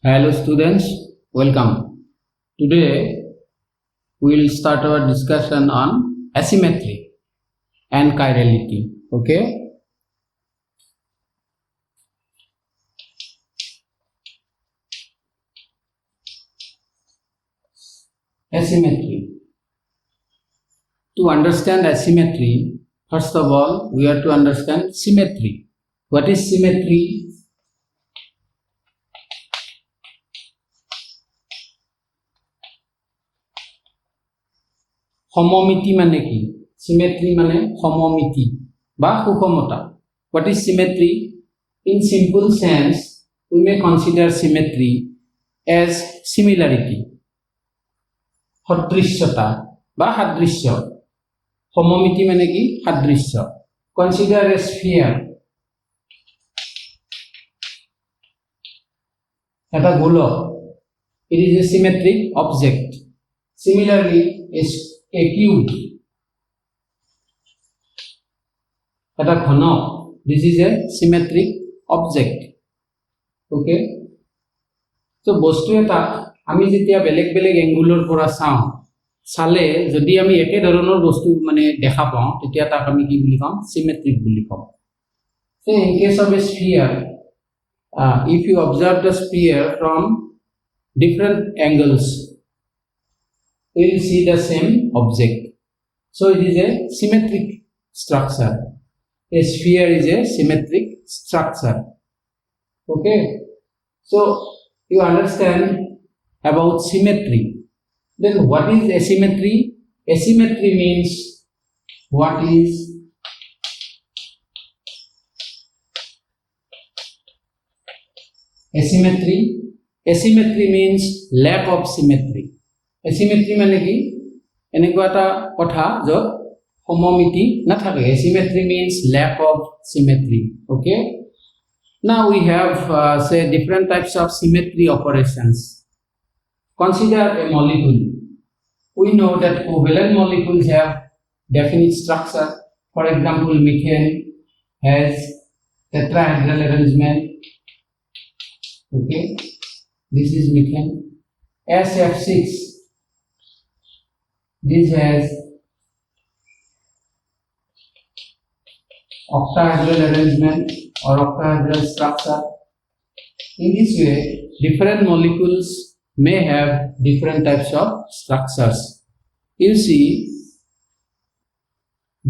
Hello students, welcome. Today we will start our discussion on asymmetry and chirality. Okay? Asymmetry. To understand asymmetry, first of all, we have to understand symmetry. What is symmetry? সমমিতি মানে কি? Symmetry মানে সমমিতি বা সুষমতা. What is symmetry? In simple sense, we may consider symmetry as similarity. সদৃশ্যতা বা সাদৃশ্য. সমমিতি মানে কি? সাদৃশ্য. Consider a sphere. এটা গোলক. It is a symmetric object. Similarly, a cube. এটা ঘনক. This is a symmetric object. Okay? So বস্তু এটা আমি যেতিয়া বেলেগ বেলেগ এংগুলৰ পৰা চালে যদি আমি একে ধৰণৰ বস্তু মানে দেখা পাওঁ তেতিয়া তাক আমি কি বুলি কম? Symmetric bully com. So in case of a sphere, if you observe the sphere from different angles, you will see the same object. So it is a symmetric structure. A sphere is a symmetric structure. Okay? So you understand about symmetry. Then what is asymmetry? Asymmetry means what is asymmetry? Asymmetry means lack of symmetry. Asymmetry মানে কি? এনেকুৱা এটা কথা য'ত সমমিতি নাথাকে. Asymmetry means lack of symmetry. Okay? Now we have say different types of symmetry operations. Consider a molecule. We know that covalent molecules have definite structure. For example, methane has tetrahedral arrangement. Okay? This is methane. SF6. This has octahedral arrangement or octahedral structure. In this way, different molecules may have different types of structures. You see,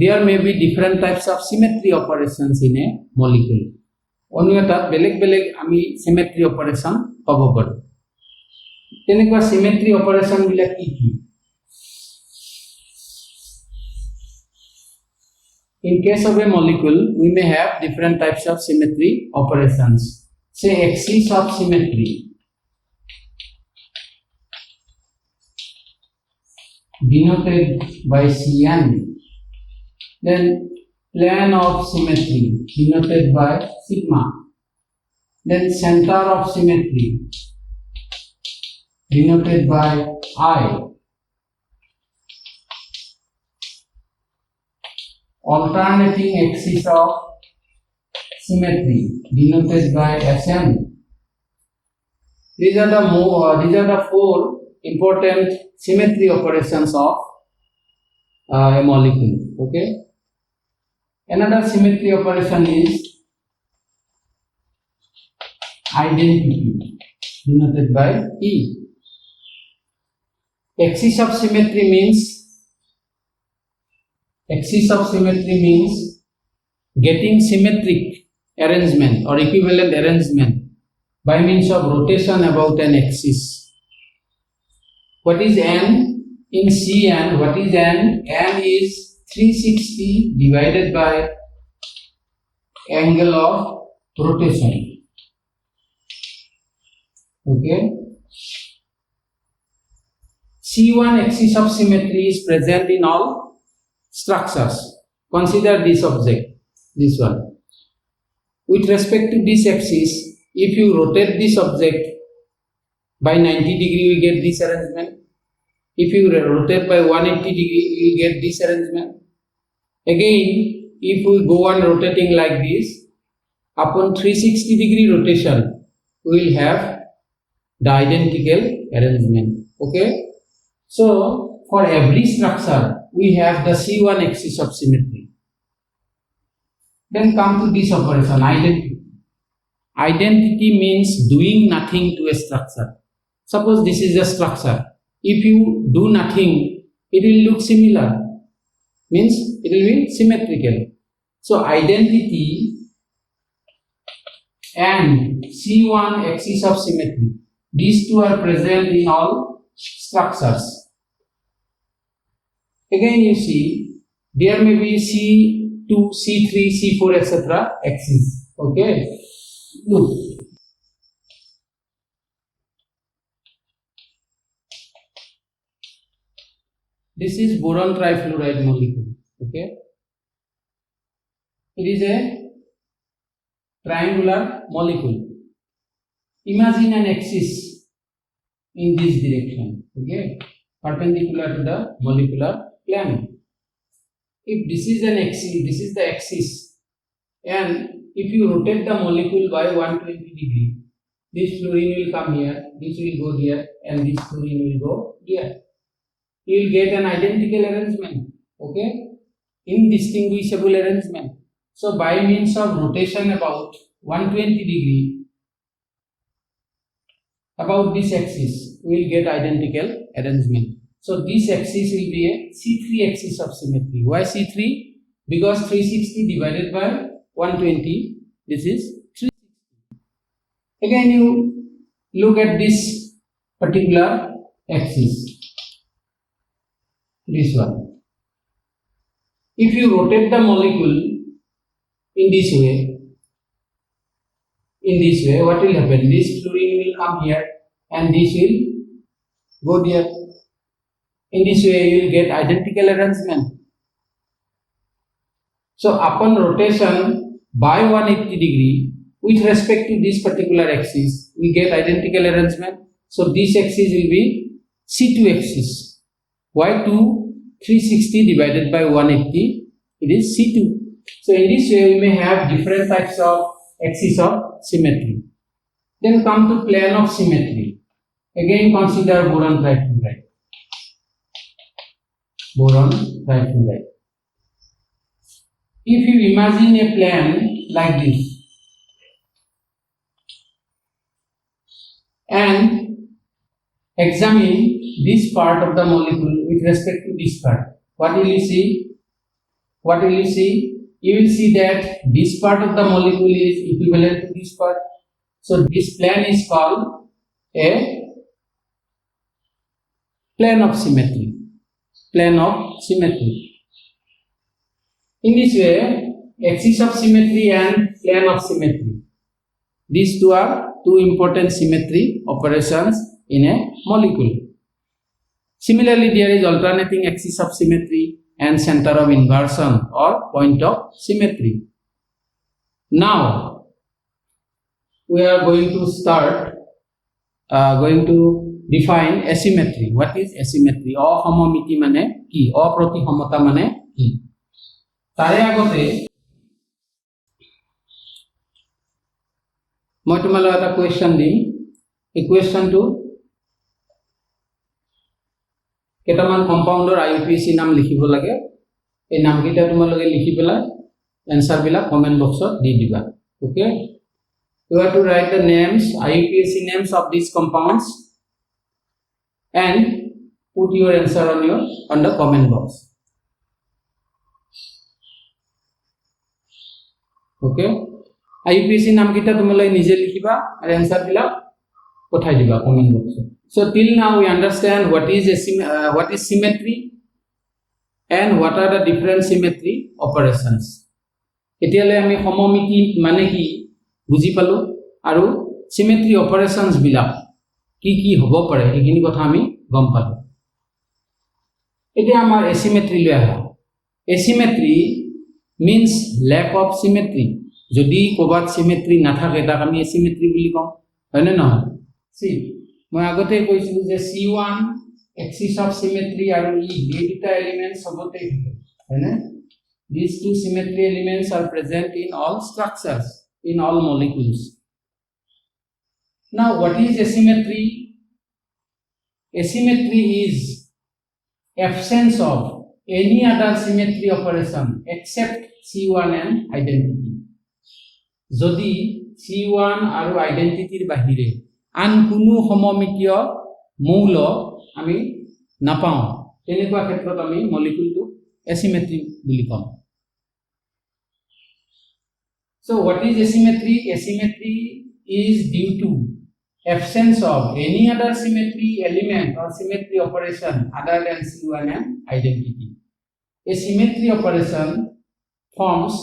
there may be different types of symmetry operations in a molecule. অন্য এটা বেলেগ বেলেগ আমি symmetry operation পাব পাৰো। তেনেকুৱা symmetry operation বিলাক কি কি? In case of a molecule, we may have different types of symmetry operations. Say axis of symmetry, denoted by Cn. Then plane of symmetry, denoted by sigma. Then center of symmetry, denoted by I. Alternating axis of symmetry, denoted by Sm. These are the four important symmetry operations of a molecule. Okay. Another symmetry operation is identity, denoted by E. Axis of symmetry means getting symmetric arrangement or equivalent arrangement by means of rotation about an axis. What is n? In Cn, what is n? N is 360 divided by angle of rotation. Okay. C1 axis of symmetry is present in all structures. Consider this object, this one. With respect to this axis, if you rotate this object by 90 degree, we get this arrangement. If you rotate by 180 degree, you will get this arrangement. Again, if we go on rotating like this, upon 360 degree rotation, we will have the identical arrangement. Okay, so for every structure we have the C1 axis of symmetry. Then come to this operation, identity. Identity means doing nothing to a structure. Suppose this is a structure. If you do nothing, it will look similar. Means it will be symmetrical. So identity and C1 axis of symmetry, these two are present in all structures. Again you see, there may be C2, C3, C4, etc. axis. Okay, look. This is boron trifluoride molecule. Okay, it is a triangular molecule. Imagine an axis in this direction. Okay, perpendicular to the molecular plane. If this is an axis, this is the axis, and if you rotate the molecule by 120 degree, this fluorine will come here, this will go here, and this fluorine will go here. You will get an identical arrangement. Okay, indistinguishable arrangement. So by means of rotation about 120 degree about this axis, we will get identical arrangement. So this axis will be a C3 axis of symmetry. Why C3? Because 360 divided by 120, this is 360. Again you look at this particular axis, this one. If you rotate the molecule in this way, what will happen? This fluorine will come here and this will go there. In this way you will get identical arrangement. So upon rotation by 180 degree with respect to this particular axis, we get identical arrangement. So this axis will be C2 axis. Why 360 divided by 180? It is C2. So in this way we may have different types of axis of symmetry. Then come to plane of symmetry. Again consider boron trifluoride. Boron trifluoride. If you imagine a plane like this and examine this part of the molecule with respect to this part, what will you see? What will you see? You will see that this part of the molecule is equivalent to this part. So this plane is called a plane of symmetry. Plane of symmetry. In this way, axis of symmetry and plane of symmetry, these two are two important symmetry operations in a molecule. Similarly, there is alternating axis of symmetry and center of inversion or point of symmetry. Now we are going to define asymmetry. What is asymmetry? Asomamiti mane ki? Aprotihomata mane ki? Tare agote মই তোমালৈ এটা question দিম। এই কোৱেশ্চনটো কেইটামান কম্পাউণ্ডৰ IUPAC নাম লিখিব লাগে। এই নামকেইটা তোমালোকে লিখি পেলাই এনসাৰবিলাক কমেন্ট বক্সত দি দিবা। Okay, you have to write the names, IUPAC names of these compounds and put your answer on the comment box. Okay, IUPAC নামকেইটা তোমালোকে নিজে লিখিবা আৰু এনসাৰবিলাক পঠাই দিবা কমেন্ট বক্সত। So till now we understand what is symmetry and what are the different symmetry operations. এতিয়ালৈ আমি সমমিতি মানে কি বুজি পালো আৰু symmetry operations বিলাক কি কি হ'ব পাৰে এইখিনি কথা আমি গম পালো। এতিয়া আমাৰ asymmetry লৈ আহা। Asymmetry means lack of symmetry. যদি ক'বাত symmetry নাথাকে তাক আমি asymmetry বুলি কম, হয়নে নহয়? See, মই আগতে কৈছিলো যে C1 axis of symmetry আৰু এই দুটা এলিমেন্টস সবতে থাকে, হয়নে? These two symmetry elements are present in all structures, in all molecules. Now, what is asymmetry? Asymmetry is absence of any other symmetry operation except C1 and identity. যদি C1 আৰু আইডেন্টিটিৰ বাহিৰে আন কোনো সমমিতীয় মৌল আমি নাপাওঁ, তেনেকুৱা ক্ষেত্ৰত আমি মলিকুলটো asymmetry bully com. So what is asymmetry? Asymmetry is due to absence of any other symmetry element or symmetry operation other than C1 and identity. A symmetry operation forms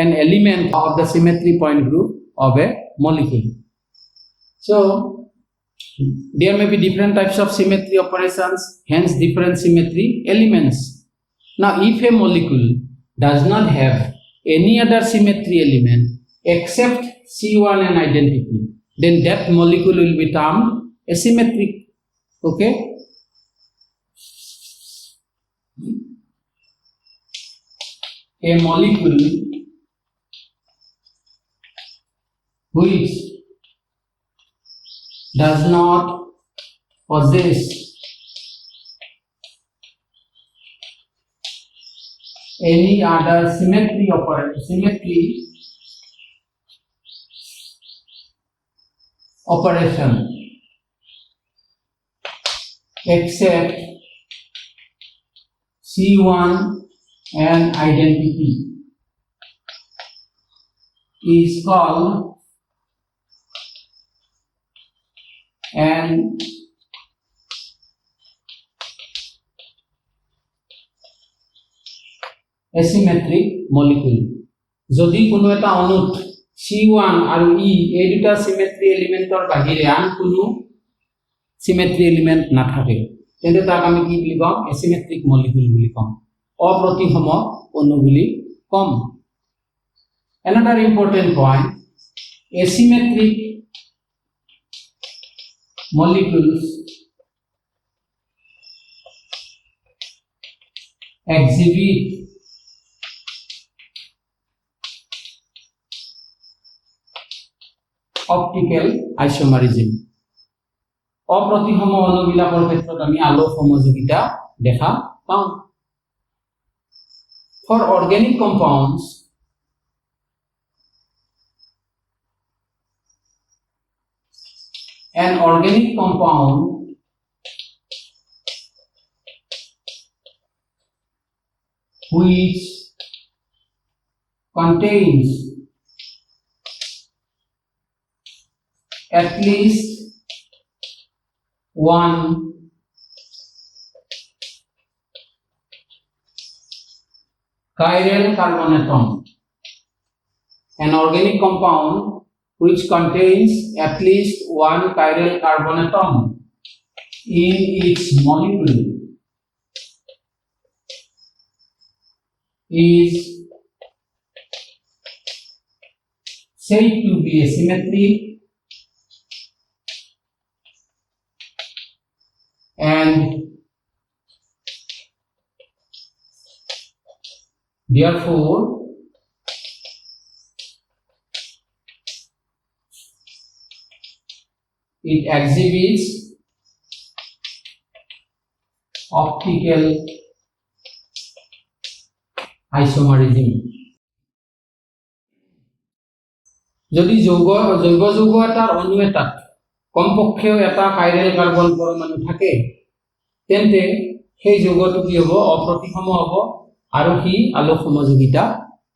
an element of the symmetry point group of a molecule. So there may be different types of symmetry operations, hence different symmetry elements. Now, if a molecule does not have any other symmetry element except C1 and identity, then that molecule will be termed asymmetric. Okay? A molecule which does not possess any other symmetry operation except C1 and identity is called an asymmetric molecule. যদি কোনো এটা অণুত C1 আৰু E এই দুটা symmetry elementor বাহিৰে আন কোনো symmetry element নাথাকে, তেন্তে তাক আমি কি বুলি কম? asymmetric molecule বুলি কম, অপ্ৰতিসম অণু বুলি কম। Another important point, asymmetric molecules exhibit optical isomerism. অপ্ৰতিসম অণুবিলাকৰ ক্ষেত্ৰত আমি আলোক সমযোগিতা দেখা পাওঁ। For organic compounds, an organic compound which contains at least one chiral carbon atom. An organic compound which contains at least one chiral carbon atom in its molecule is said to be asymmetric and therefore it exhibits optical isomerism. যদি জৈব যৌগ এটাৰ অণু এটাত কমপক্ষেও এটা chiral carbon পৰমাণু থাকে, তেন্তে সেই যৌগটো কি হ'ব? অপ্ৰতিসম হ'ব আৰু সি আলোক সমযোগিতা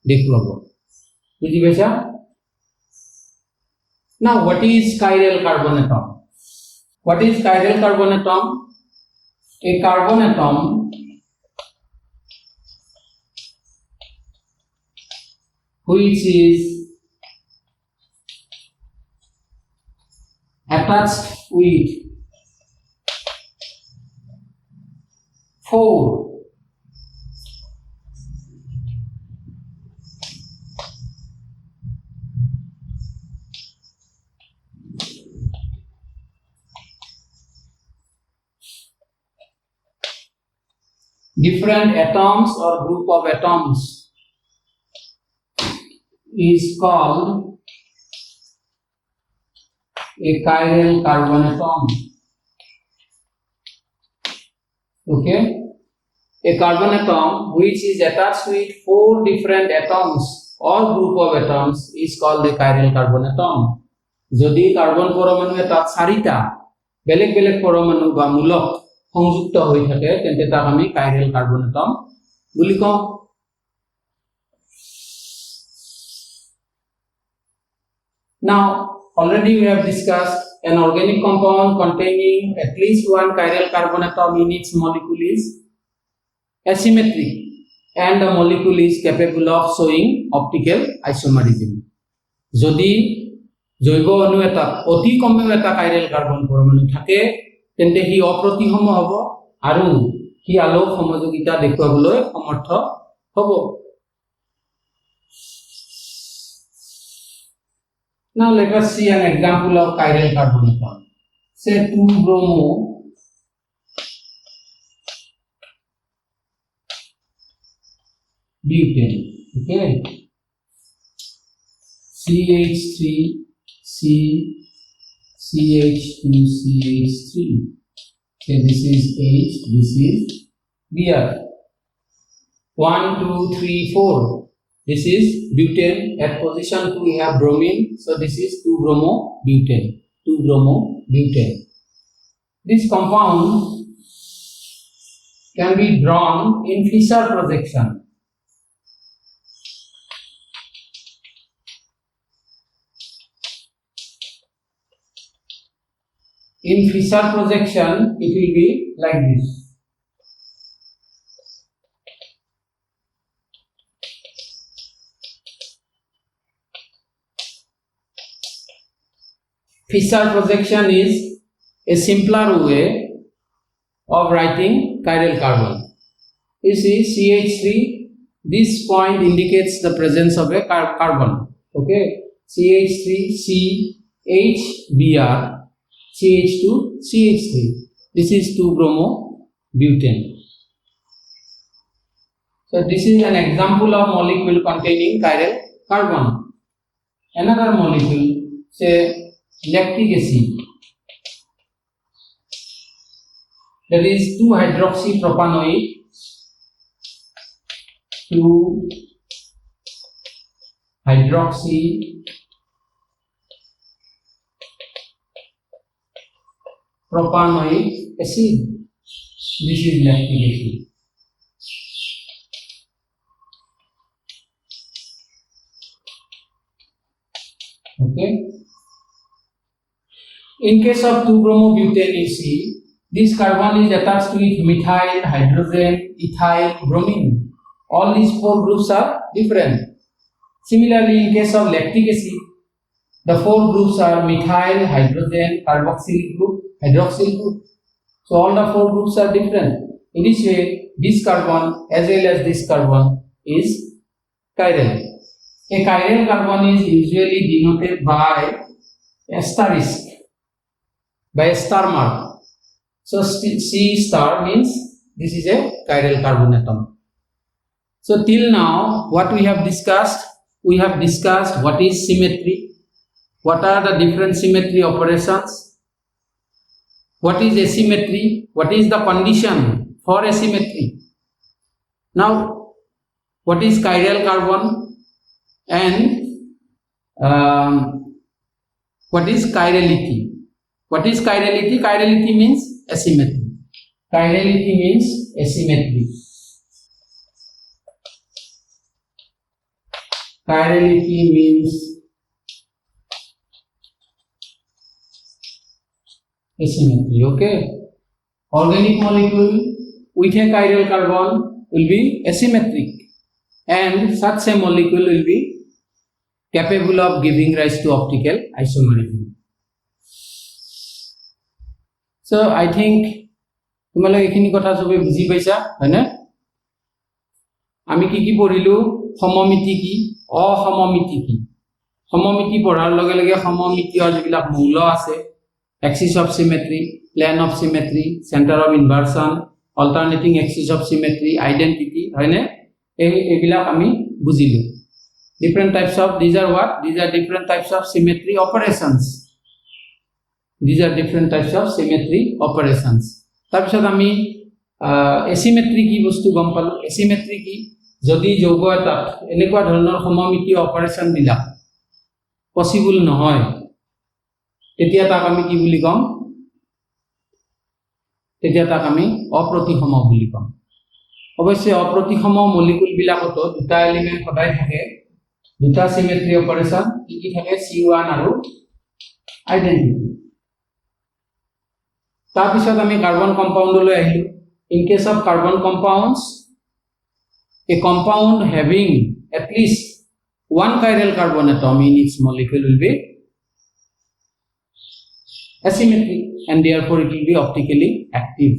দেখুৱাব। বুজি পাইছা? Now, what is chiral carbon atom? What is chiral carbon atom? A carbon atom which is attached with 4 different atoms or group of atoms is called a chiral carbon atom. Okay, a carbon atom which is attached with 4 different atoms or group of atoms is called a chiral carbon atom. যদি carbon পরমাণু এটা 4টা বেলেগ বেলেগ পরমাণু বা মূলক সংযুক্ত হৈ থাকে তেন্তে তাক আমি chiral carbon atom বুলি কওঁ। Now, already we have discussed an organic compound containing at least one chiral carbon atom in its molecule is asymmetric and the molecule is capable of showing optical isomerism. যদি জৈব অণু এটা অতি কমেও এটা chiral carbon পৰমাণু থাকে তেন্তে হি অপ্ৰতিসম হ'ব আৰু হি আলোক সমযোগিতা দেখুৱাবলৈ সমৰ্থ হ'ব। Now let us see an example of chiral carbon atom. Say 2-bromo butane. Okay, CH3 C CH2 CH3. Okay, this is H, this is Br. 1 2 3 4. This is butane. At position 2 we have bromine, so this is 2-bromo butane. 2-bromo butane. This compound can be drawn in Fischer projection. In Fischer projection, it will be like this. Fischer projection is a simpler way of writing chiral carbon. You see CH3, this point indicates the presence of a carbon. Okay, CH3 C H Br CH2 CH3. This is 2-bromo butane. So this is an example of molecule containing chiral carbon. Another molecule, say lactic acid, that is 2-hydroxypropanoid 2-hydroxypropanoid acid. This is lactic acid. Okay. In case of 2-bromo butane, you see this carbon is attached with methyl, hydrogen, ethyl, bromine. All these 4 groups are different. Similarly, in case of lactic acid, the 4 groups are methyl, hydrogen, carboxyl group, hydroxyl group. So all the 4 groups are different. In this way, this carbon as well as this carbon is chiral. A chiral carbon is usually denoted by asterisk, by a star mark. So C star means this is a chiral carbon atom. So till now what we have discussed what is symmetry, what are the different symmetry operations, what is asymmetry, what is the condition for asymmetry. Now what is chiral carbon and what is chirality. What is chirality? Chirality means asymmetry. Chirality means asymmetry. Chirality means asymmetry. Okay. Organic molecule with a chiral carbon will be asymmetric, and such a molecule will be capable of giving rise to optical isomerism. So I think তোমালোক এইখিনি কথা সবে বুঝি পাইছা হয়নে? আমি কি পঢ়িলো, সমমিতি কি, অসমমিতি কি। সমমিতি পঢ়াৰ লগে লগে সমমিতিৰ যিবিলাক মৌল আছে, axis of symmetry, plane of symmetry, center of inversion, alternating axis of symmetry, identity হয়নে, এইবিলাক আমি বুজিলো। Different types of, these are what? These are different types of symmetry operations. These are different types of symmetry operations. তাৰপিছত আমি asymmetry কি বস্তু গম পালো asymmetry কি যদি যৌগ এটাত এনেকুৱা ধৰণৰ সমমিতীয় অপাৰেচন বিলাক পসিবল নহয় তেতিয়া তাক আমি কি বুলি কম তেতিয়া তাক আমি অপ্ৰতিসম বুলি কম অৱশ্যে অপ্ৰতিসম মলিকুল বিলাকতো দুটা এলিমেন্ট সদায় থাকে দুটা সিমেট্ৰি অপাৰেচন কি থাকে C1 আৰু আইডেন্টিটি তাৰপিছত আমি কাৰ্বন কম্পাউণ্ডলৈ আহিলো in case of carbon compounds a compound having at least one chiral carbon atom in its molecule will be asymmetric and therefore it will be optically active.